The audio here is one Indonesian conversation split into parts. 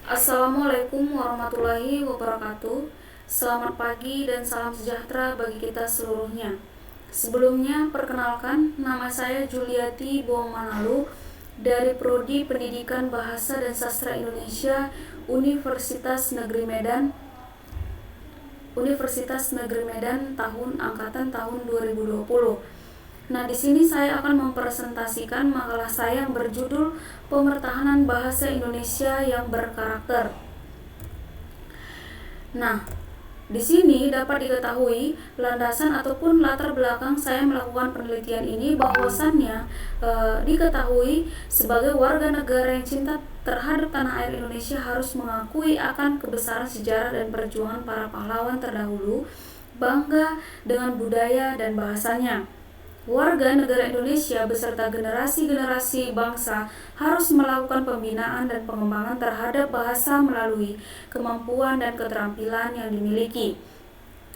Assalamualaikum warahmatullahi wabarakatuh. Selamat pagi dan salam sejahtera bagi kita seluruhnya. Sebelumnya, perkenalkan, nama saya Juliati Boang Manalu dari Prodi Pendidikan Bahasa dan Sastra Indonesia Universitas Negeri Medan tahun 2020. Nah, di sini saya akan mempresentasikan makalah saya yang berjudul Pemertahanan Bahasa Indonesia yang Berkarakter. Nah, di sini dapat diketahui landasan ataupun latar belakang saya melakukan penelitian ini, bahwasannya diketahui sebagai warga negara yang cinta terhadap tanah air Indonesia harus mengakui akan kebesaran sejarah dan perjuangan para pahlawan terdahulu, bangga dengan budaya dan bahasanya. Warga negara Indonesia beserta generasi-generasi bangsa harus melakukan pembinaan dan pengembangan terhadap bahasa melalui kemampuan dan keterampilan yang dimiliki.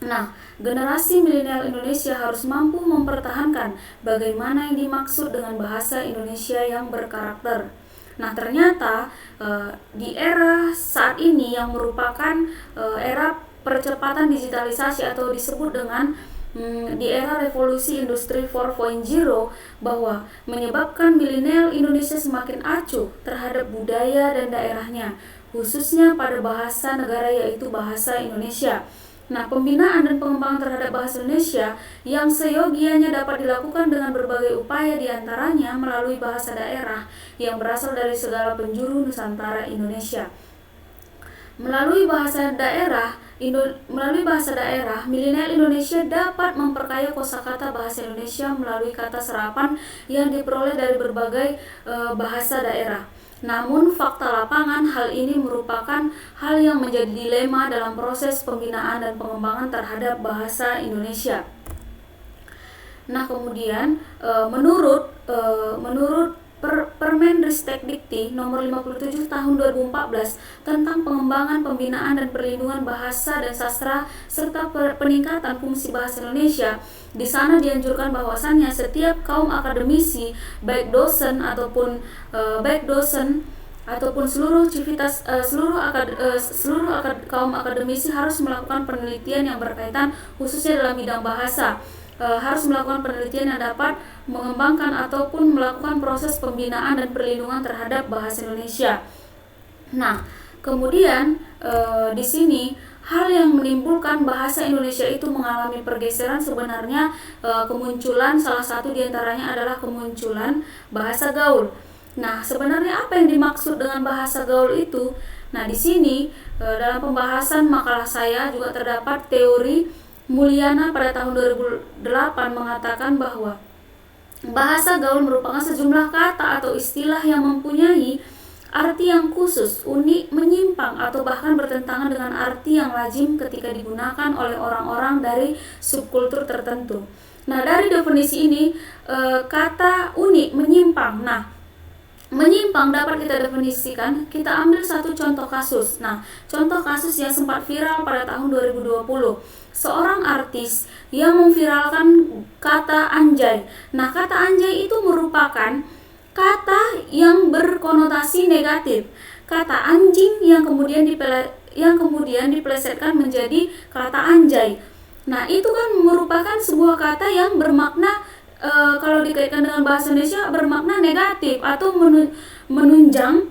Nah, generasi milenial Indonesia harus mampu mempertahankan bagaimana yang dimaksud dengan bahasa Indonesia yang berkarakter. Nah, ternyata di era saat ini yang merupakan era percepatan digitalisasi atau disebut dengan di era revolusi industri 4.0, bahwa menyebabkan milenial Indonesia semakin acuh terhadap budaya dan daerahnya, khususnya pada bahasa negara yaitu bahasa Indonesia. Nah, pembinaan dan pengembangan terhadap bahasa Indonesia yang seyogianya dapat dilakukan dengan berbagai upaya, diantaranya melalui bahasa daerah yang berasal dari segala penjuru Nusantara Indonesia. Melalui bahasa daerah, milenial Indonesia dapat memperkaya kosakata bahasa Indonesia melalui kata serapan yang diperoleh dari berbagai bahasa daerah. Namun fakta lapangan hal ini merupakan hal yang menjadi dilema dalam proses pembinaan dan pengembangan terhadap bahasa Indonesia. Nah, kemudian menurut Permendristekdikti nomor 57 tahun 2014 tentang pengembangan, pembinaan dan perlindungan bahasa dan sastra serta peningkatan fungsi bahasa Indonesia, di sana dianjurkan bahwasannya setiap kaum akademisi, baik dosen ataupun seluruh kaum akademisi harus melakukan penelitian yang berkaitan khususnya dalam bidang bahasa. Harus melakukan penelitian yang dapat mengembangkan ataupun melakukan proses pembinaan dan perlindungan terhadap bahasa Indonesia. Nah, kemudian di sini hal yang menimbulkan bahasa Indonesia itu mengalami pergeseran sebenarnya kemunculan salah satu diantaranya adalah kemunculan bahasa gaul. Nah, sebenarnya apa yang dimaksud dengan bahasa gaul itu? Nah, di sini dalam pembahasan makalah saya juga terdapat teori Mulyana pada tahun 2008 mengatakan bahwa bahasa gaul merupakan sejumlah kata atau istilah yang mempunyai arti yang khusus, unik, menyimpang, atau bahkan bertentangan dengan arti yang lazim ketika digunakan oleh orang-orang dari subkultur tertentu. Nah, dari definisi ini, kata unik, menyimpang. Nah, menyimpang dapat kita definisikan, kita ambil satu contoh kasus. Nah, contoh kasus yang sempat viral pada tahun 2020. Seorang artis yang memviralkan kata anjay. Nah, kata anjay itu merupakan kata yang berkonotasi negatif. Kata anjing yang kemudian dipelesetkan menjadi kata anjay. Nah, itu kan merupakan sebuah kata yang bermakna kalau dikaitkan dengan bahasa Indonesia bermakna negatif atau menunjang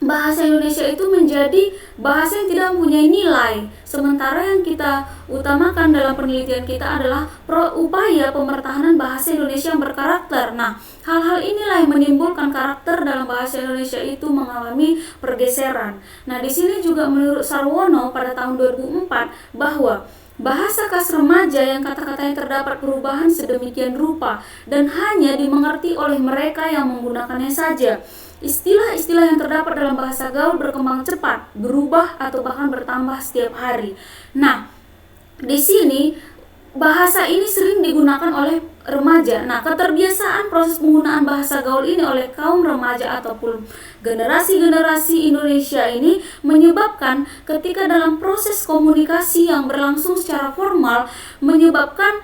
bahasa Indonesia itu menjadi bahasa yang tidak mempunyai nilai. Sementara yang kita utamakan dalam penelitian kita adalah upaya pemertahanan bahasa Indonesia yang berkarakter. Nah, hal-hal inilah yang menimbulkan karakter dalam bahasa Indonesia itu mengalami pergeseran. Nah, di sini juga menurut Sarwono pada tahun 2004 bahwa bahasa khas remaja yang kata-katanya terdapat perubahan sedemikian rupa dan hanya dimengerti oleh mereka yang menggunakannya saja. Istilah-istilah yang terdapat dalam bahasa gaul berkembang cepat, berubah atau bahkan bertambah setiap hari. Nah, di sini bahasa ini sering digunakan oleh remaja. Nah, keterbiasaan proses penggunaan bahasa gaul ini oleh kaum remaja ataupun generasi-generasi Indonesia ini menyebabkan ketika dalam proses komunikasi yang berlangsung secara formal menyebabkan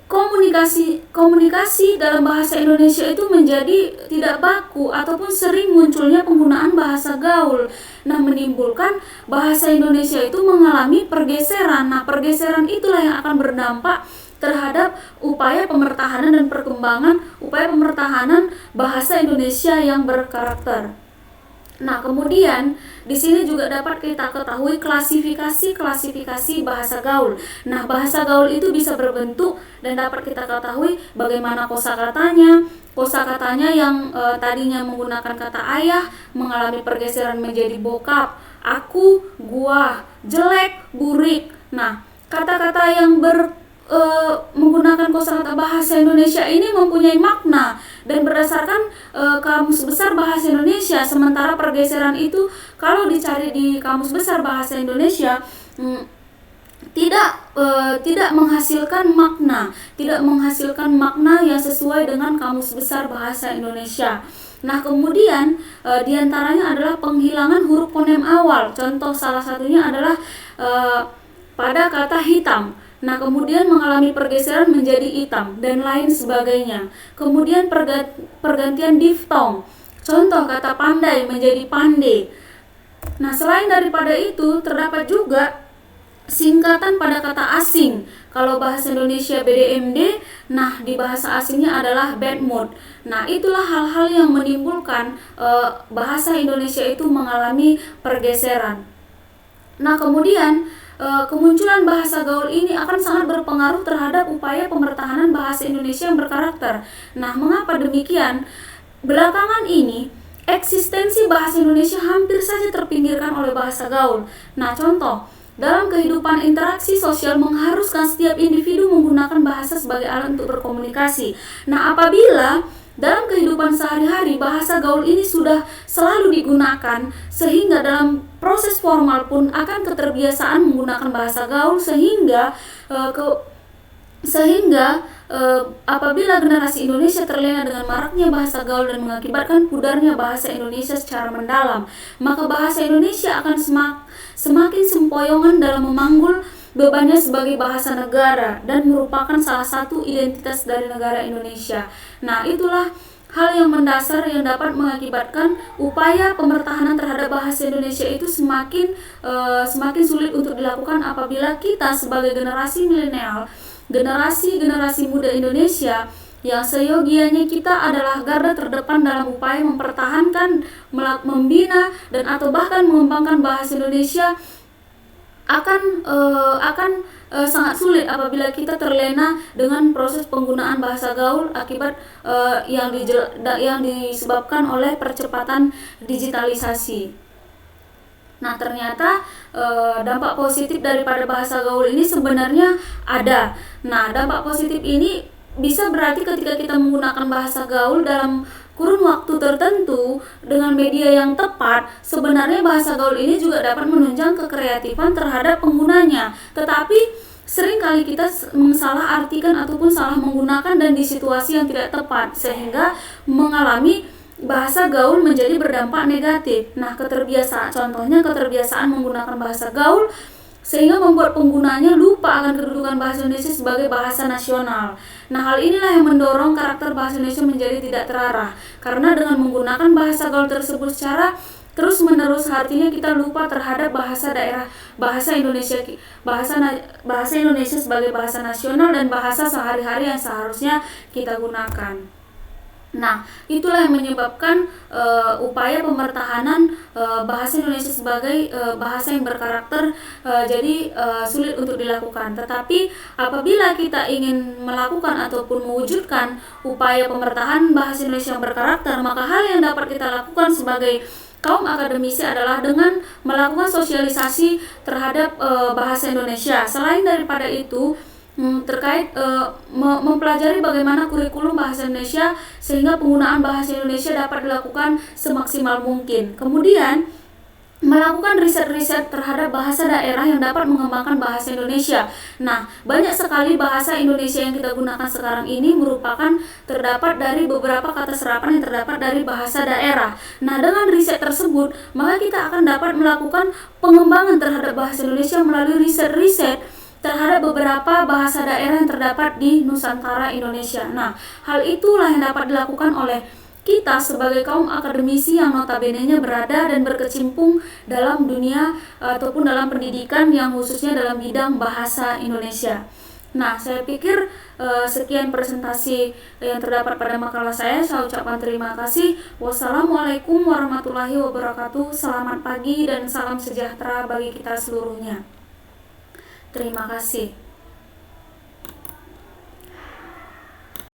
komunikasi dalam bahasa Indonesia itu menjadi tidak baku ataupun sering munculnya penggunaan bahasa gaul. Nah, menimbulkan bahasa Indonesia itu mengalami pergeseran. Nah, pergeseran itulah yang akan berdampak terhadap upaya pemertahanan dan perkembangan upaya pemertahanan bahasa Indonesia yang berkarakter. Nah, kemudian di sini juga dapat kita ketahui klasifikasi bahasa gaul. Nah, bahasa gaul itu bisa berbentuk dan dapat kita ketahui bagaimana kosakatanya yang tadinya menggunakan kata ayah mengalami pergeseran menjadi bokap, aku, gua, jelek, burik. Nah, kata-kata yang menggunakan kosakata bahasa Indonesia ini mempunyai makna dan berdasarkan Kamus Besar Bahasa Indonesia. Sementara pergeseran itu kalau dicari di Kamus Besar Bahasa Indonesia tidak menghasilkan makna yang sesuai dengan Kamus Besar Bahasa Indonesia. Nah, kemudian diantaranya adalah penghilangan huruf fonem awal. Contoh salah satunya adalah pada kata hitam. Nah, kemudian mengalami pergeseran menjadi hitam dan lain sebagainya. Kemudian pergantian diftong. Contoh kata pandai menjadi pande. Nah, selain daripada itu terdapat juga singkatan pada kata asing. Kalau bahasa Indonesia BDMD, nah di bahasa asingnya adalah bad mood. Nah, itulah hal-hal yang menimbulkan bahasa Indonesia itu mengalami pergeseran. Nah, kemudian kemunculan bahasa gaul ini akan sangat berpengaruh terhadap upaya pemertahanan bahasa Indonesia yang berkarakter. Nah, mengapa demikian? Belakangan ini, eksistensi bahasa Indonesia hampir saja terpinggirkan oleh bahasa gaul. Nah, contoh, dalam kehidupan interaksi sosial mengharuskan setiap individu menggunakan bahasa sebagai alat untuk berkomunikasi. Nah, apabila dalam kehidupan sehari-hari bahasa gaul ini sudah selalu digunakan, sehingga dalam proses formal pun akan keterbiasaan menggunakan bahasa gaul sehingga apabila generasi Indonesia terlena dengan maraknya bahasa gaul dan mengakibatkan pudarnya bahasa Indonesia secara mendalam, maka bahasa Indonesia akan semakin sempoyongan dalam memanggul bebannya sebagai bahasa negara dan merupakan salah satu identitas dari negara Indonesia. Nah, itulah hal yang mendasar yang dapat mengakibatkan upaya pemertahanan terhadap bahasa Indonesia itu semakin sulit untuk dilakukan apabila kita sebagai generasi milenial, generasi muda Indonesia yang seyogianya kita adalah garda terdepan dalam upaya mempertahankan, membina dan atau bahkan mengembangkan bahasa Indonesia akan sangat sulit apabila kita terlena dengan proses penggunaan bahasa gaul akibat yang disebabkan oleh percepatan digitalisasi. Nah, ternyata dampak positif daripada bahasa gaul ini sebenarnya ada. Nah, dampak positif ini bisa berarti ketika kita menggunakan bahasa gaul dalam kurun waktu tertentu dengan media yang tepat, sebenarnya bahasa gaul ini juga dapat menunjang kekreatifan terhadap penggunanya. Tetapi seringkali kita salah artikan ataupun salah menggunakan dan di situasi yang tidak tepat, sehingga mengalami bahasa gaul menjadi berdampak negatif. Nah, contohnya keterbiasaan menggunakan bahasa gaul sehingga membuat penggunanya lupa akan kedudukan bahasa Indonesia sebagai bahasa nasional. Nah, hal inilah yang mendorong karakter bahasa Indonesia menjadi tidak terarah. Karena dengan menggunakan bahasa gaul tersebut secara terus-menerus, artinya kita lupa terhadap bahasa daerah, bahasa Indonesia sebagai bahasa nasional dan bahasa sehari-hari yang seharusnya kita gunakan. Nah, itulah yang menyebabkan upaya pemertahanan bahasa Indonesia sebagai bahasa yang berkarakter jadi sulit untuk dilakukan. Tetapi apabila kita ingin melakukan ataupun mewujudkan upaya pemertahanan bahasa Indonesia yang berkarakter, maka hal yang dapat kita lakukan sebagai kaum akademisi adalah dengan melakukan sosialisasi terhadap bahasa Indonesia. Selain daripada itu, terkait mempelajari bagaimana kurikulum bahasa Indonesia sehingga penggunaan bahasa Indonesia dapat dilakukan semaksimal mungkin. Kemudian melakukan riset-riset terhadap bahasa daerah yang dapat mengembangkan bahasa Indonesia. Nah, banyak sekali bahasa Indonesia yang kita gunakan sekarang ini merupakan terdapat dari beberapa kata serapan yang terdapat dari bahasa daerah. Nah, dengan riset tersebut, maka kita akan dapat melakukan pengembangan terhadap bahasa Indonesia melalui riset-riset terhadap beberapa bahasa daerah yang terdapat di Nusantara Indonesia. Nah, hal itulah yang dapat dilakukan oleh kita sebagai kaum akademisi yang notabene-nya berada dan berkecimpung dalam dunia ataupun dalam pendidikan yang khususnya dalam bidang bahasa Indonesia. Nah, saya pikir sekian presentasi yang terdapat pada makalah saya. Saya ucapkan terima kasih. Wassalamualaikum warahmatullahi wabarakatuh. Selamat pagi dan salam sejahtera bagi kita seluruhnya. Terima kasih.